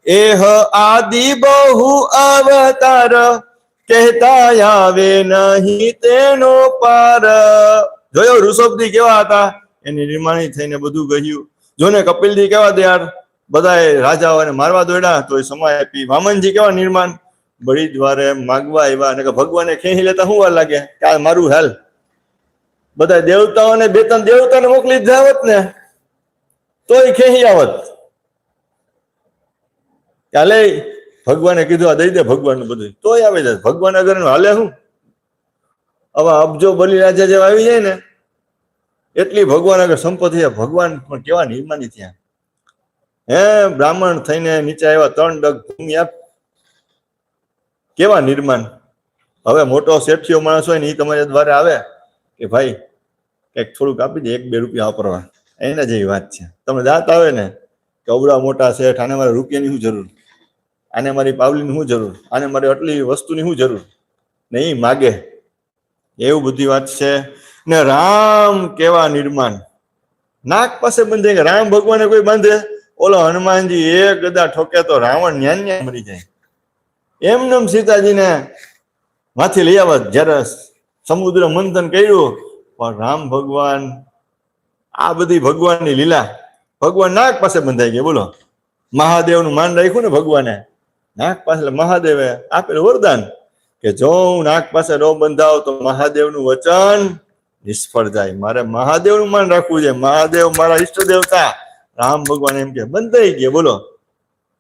એહ આદિ બહુ અવતાર કહેતા આવે નહીં તેનો પાર. જોયો ઋષભજી કેવા હતા, એની નિર્માણી થઈને બધું કહ્યું. જોને કપિલજી કેવા તૈયાર, બધા રાજાઓને મારવા દોડ્યા તો સમય આપી. વામનજી કેવા નિર્માણ, બળી દ્વારે માગવા આવ્યા અને ભગવાને ખેંચી લેતા શું વાર લાગે કે આ મારું હાલ. બધા દેવતાઓને બે ત્રણ દેવતાને મોકલી જ જાવત ને તોય ખેંચી આવત. ચાલે ભગવાને કીધું આ દઈ દે ભગવાન બધું તોય આવી જાય. ભગવાન અગર હાલે શું, હવે અબજો બલિ રાજા જેવા આવી જાય ને એટલી ભગવાન આગળ સંપત્તિ. ભગવાન પણ કેવા નિર્માની થયા. હે બ્રાહ્મણ થઈને નીચે આવ્યા, 3 ડગ ભૂમિ આપ, કેવા નિર્માણ. હવે મોટો શેઠિયો માણસ હોય ને એ તમારા દ્વારે આવે કે ભાઈ કંઈક થોડુંક આપી દે, 1-2 રૂપિયા વાપરવા, એના જેવી વાત છે. તમે દાંત આવે ને કે અવડા મોટા શેઠ, આને મારે રૂપિયાની શું જરૂર, આને મારી પાવલીની શું જરૂર, આને મારે આટલી વસ્તુની શું જરૂર, નહીં માગે. એવું બધી વાત છે. ને રામ કેવા નિર્માણ, નાક પાસે બંધાય. રામ ભગવાને કોઈ બાંધે? ઓલો હનુમાનજી એક ગદા ઠોકે તો રાવણ ન્યા મરી જાય. એમને સીતાજીને માંથી લઈ આવત જયારે સમુદ્ર મંથન કર્યું. પણ રામ ભગવાન, આ બધી ભગવાનની લીલા. ભગવાન નાક પાસે બંધાઈ ગયા. બોલો, મહાદેવનું માન રાખ્યું ને ભગવાને નાક પાસે. મહાદેવે આપેલું વરદાન કે જો હું નાક પાસે ન બંધાવ તો મહાદેવનું વચન નિષ્ફળ જાય. મારે મહાદેવનું માન રાખવું છે. મહાદેવ મારા ઈષ્ટ દેવતા. રામ ભગવાન એમ કે બંધાઈ ગયા. બોલો,